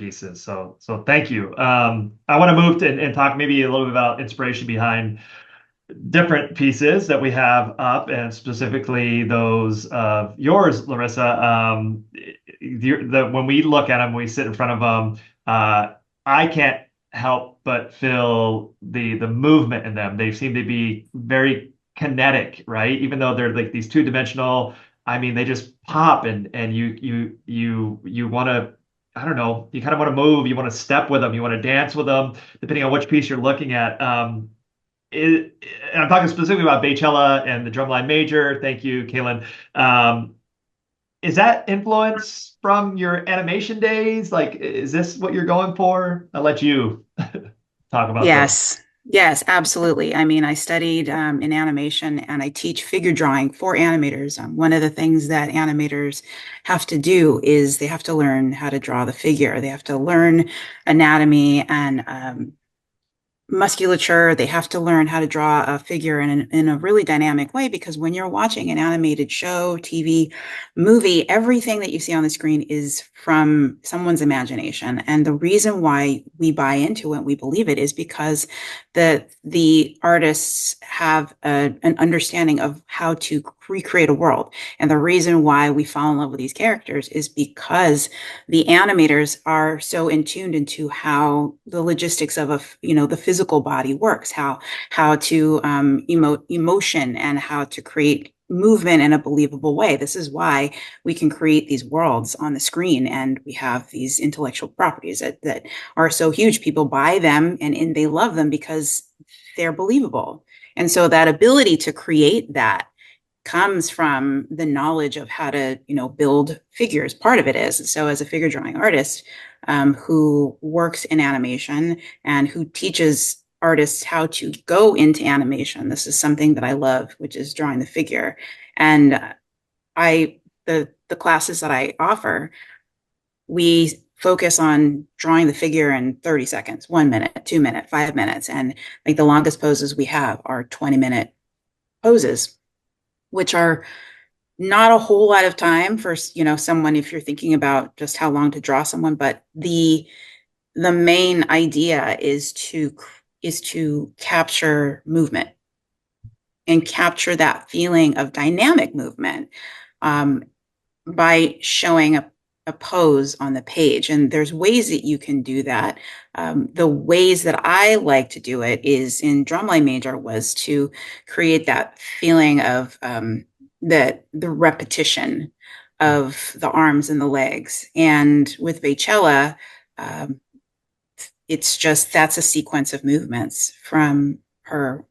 pieces. So thank you. I want to move to and talk maybe a little bit about inspiration behind different pieces that we have up, and specifically those of yours, Larissa. When we look at them, we sit in front of them. I can't help but feel the movement in them. They seem to be very kinetic, right? Even though they're like these two-dimensional, I mean, they just pop, and you want to. I don't know. You kind of want to move. You want to step with them. You want to dance with them, depending on which piece you're looking at. And I'm talking specifically about Baychella and the drumline major. Thank you, Kaylin. Is that influence from your animation days? Like, is this what you're going for? I'll let you talk about those. Yes, yes, absolutely. I mean, I studied in animation and I teach figure drawing for animators. One of the things that animators have to do is they have to learn how to draw the figure. They have to learn anatomy and musculature. They have to learn how to draw a figure in a really dynamic way because when you're watching an animated show, TV, movie, everything that you see on the screen is from someone's imagination. And the reason why we buy into it, we believe it, is because the artists have an understanding of how to recreate a world. And the reason why we fall in love with these characters is because the animators are so in tuned into how the logistics of the physical body works, how to emote emotion and how to create movement in a believable way. This is why we can create these worlds on the screen and we have these intellectual properties that are so huge. People buy them and they love them because they're believable. And so that ability to create that comes from the knowledge of how to, build figures. Part of it is. So as a figure drawing artist who works in animation and who teaches artists how to go into animation, this is something that I love, which is drawing the figure. And the classes that I offer, we focus on drawing the figure in 30 seconds, 1 minute, 2 minute, 5 minutes. And like the longest poses we have are 20-minute poses, which are not a whole lot of time for someone if you're thinking about just how long to draw someone, but the main idea is to capture movement and capture that feeling of dynamic movement um, by showing a pose on the page. And there's ways that you can do that. The ways that I like to do it is in Drumline Major was to create that feeling of the repetition of the arms and the legs. And with Vaychella, um, it's just that's a sequence of movements from her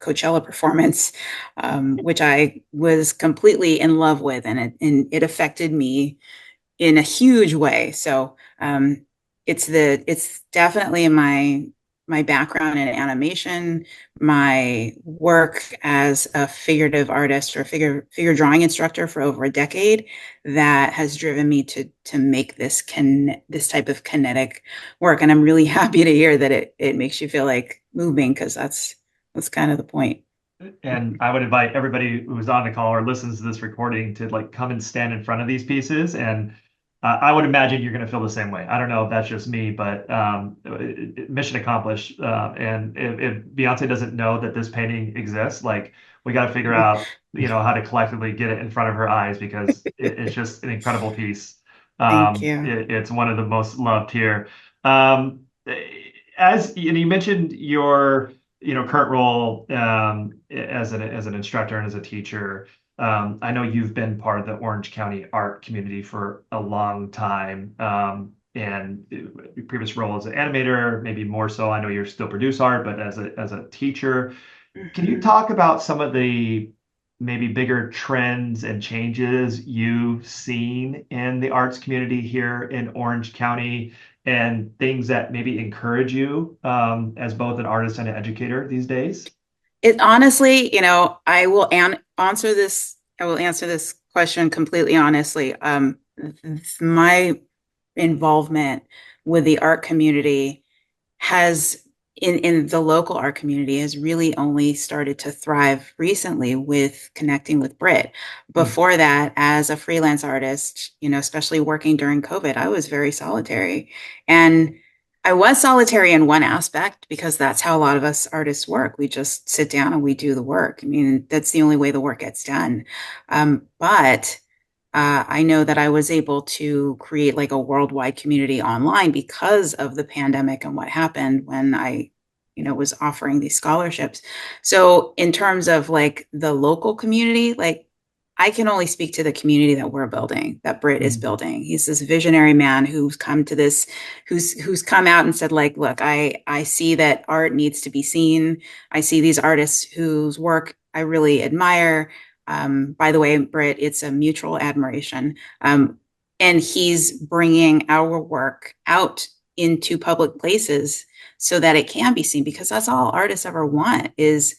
Coachella performance, which I was completely in love with, and it affected me in a huge way. So it's definitely my background in animation, my work as a figurative artist or figure drawing instructor for over a decade that has driven me to make this type of kinetic work. And I'm really happy to hear that it makes you feel like moving because that's kind of the point. And I would invite everybody who's on the call or listens to this recording to like come and stand in front of these pieces. And I would imagine you're going to feel the same way. I don't know if that's just me, but mission accomplished. And if Beyonce doesn't know that this painting exists, like we got to figure out, how to collectively get it in front of her eyes because it's just an incredible piece. Thank you. It's one of the most loved here. Um, as you mentioned your current role as an instructor and as a teacher. I know you've been part of the Orange County art community for a long time, and your previous role as an animator, maybe more so. I know you still produce art, but as a teacher, can you Mhm. talk about some of the maybe bigger trends and changes you've seen in the arts community here in Orange County and things that maybe encourage you as both an artist and an educator these days? It honestly, answer this. I will answer this question completely honestly. My involvement with the art community has in the local art community has really only started to thrive recently with connecting with Britt. Mm, Before that, as a freelance artist, especially working during COVID, I was very solitary. And I was solitary in one aspect because that's how a lot of us artists work. We just sit down and we do the work. I mean, that's the only way the work gets done. But I know that I was able to create like a worldwide community online because of the pandemic and what happened when I, was offering these scholarships. So in terms of like the local community, like I can only speak to the community that we're building, that Britt is mm, building. He's this visionary man who's come to this, who's come out and said, like, look, I see that art needs to be seen. I see these artists whose work I really admire. By the way, Britt, it's a mutual admiration. And he's bringing our work out into public places so that it can be seen, because that's all artists ever want is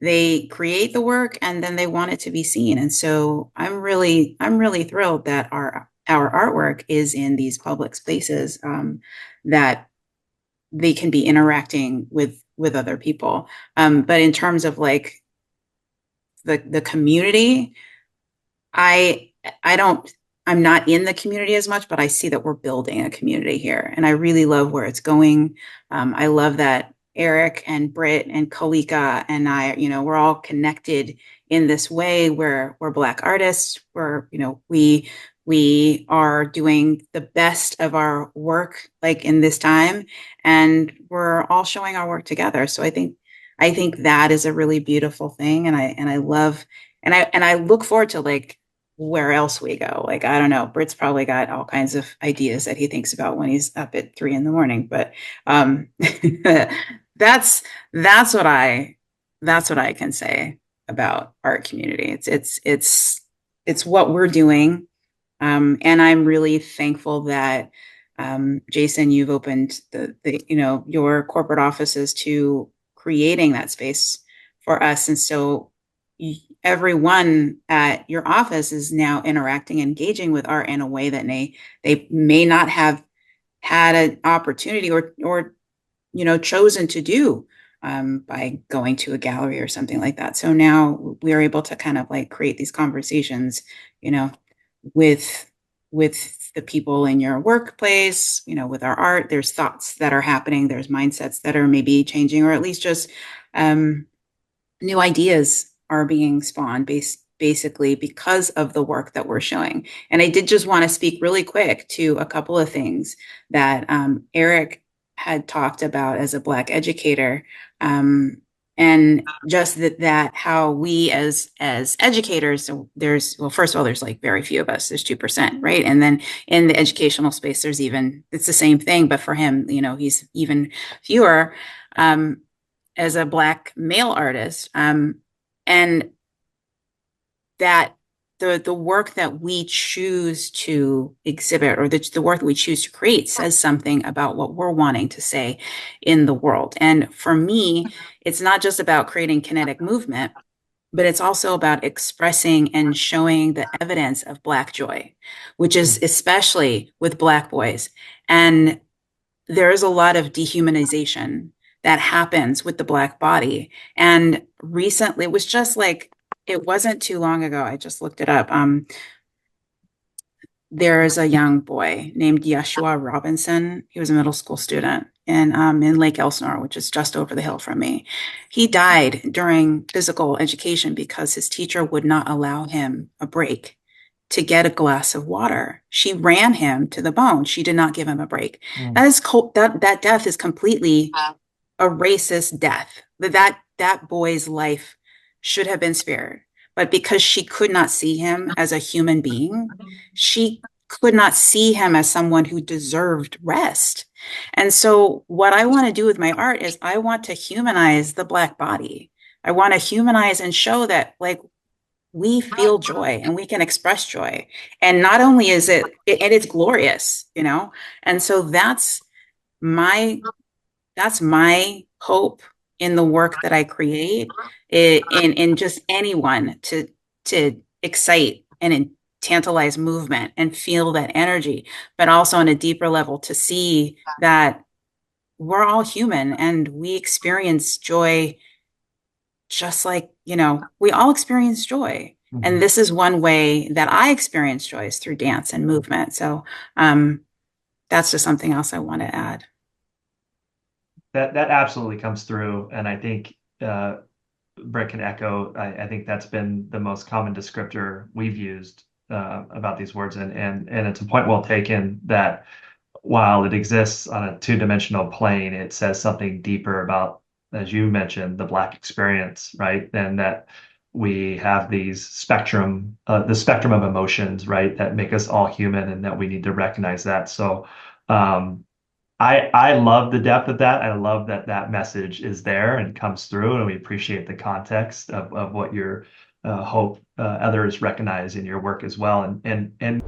they create the work and then they want it to be seen. And so I'm really thrilled that our artwork is in these public spaces, that they can be interacting with other people. But in terms of like the community, I I don't I'm not in the community as much, but I see that we're building a community here, and I really love where it's going. I love that Eric and Britt and Kalika and I, we're all connected in this way where we're Black artists. We are doing the best of our work like in this time, and we're all showing our work together. So I think that is a really beautiful thing, and I love and I look forward to like where else we go. Like, I don't know, Britt's probably got all kinds of ideas that he thinks about when he's up at 3 a.m. But that's that's what I can say about art community. It's what we're doing. And I'm really thankful that Jason, you've opened the your corporate offices to creating that space for us. And so everyone at your office is now interacting, engaging with art in a way that they may not have had an opportunity or chosen to do by going to a gallery or something like that. So now we are able to kind of like create these conversations, you know, with the people in your workplace, with our art. There's thoughts that are happening, there's mindsets that are maybe changing, or at least just um, new ideas are being spawned basically because of the work that we're showing. And I did just want to speak really quick to a couple of things that Eric had talked about as a Black educator. And just that how we as educators, so first of all, there's like very few of us, there's 2%, right? And then in the educational space, it's the same thing, but for him, he's even fewer. As a Black male artist, and that the work that we choose to exhibit, or the work that we choose to create, says something about what we're wanting to say in the world. And for me, it's not just about creating kinetic movement, but it's also about expressing and showing the evidence of Black joy, which is mm, especially with Black boys. And there is a lot of dehumanization that happens with the Black body. And recently, it was just like, it wasn't too long ago. I just looked it up. There's a young boy named Yeshua Robinson. He was a middle school student in Lake Elsinore, which is just over the hill from me. He died during physical education because his teacher would not allow him a break to get a glass of water. She ran him to the bone. She did not give him a break. mm, That is that death is completely a racist death. That boy's life should have been spared. But because she could not see him as a human being, she could not see him as someone who deserved rest. And so what I want to do with my art is I want to humanize the Black body. I want to humanize and show that like we feel joy and we can express joy. And not only is and it's glorious, And so my that's my hope in the work that I create, in just anyone to excite and tantalize movement and feel that energy, but also on a deeper level to see that we're all human and we experience joy just like, we all experience joy. And Mhm. this is one way that I experience joy is through dance and movement. So um, that's just something else I want to add. That absolutely comes through, and I think Britt can echo. I think that's been the most common descriptor we've used about these words, and it's a point well taken that while it exists on a two-dimensional plane, it says something deeper about, as you mentioned, the Black experience, right? And that we have the spectrum of emotions, right, that make us all human, and that we need to recognize that. So, um, I love the depth of that. I love that that message is there and comes through, and we appreciate the context of what your hope others recognize in your work as well. And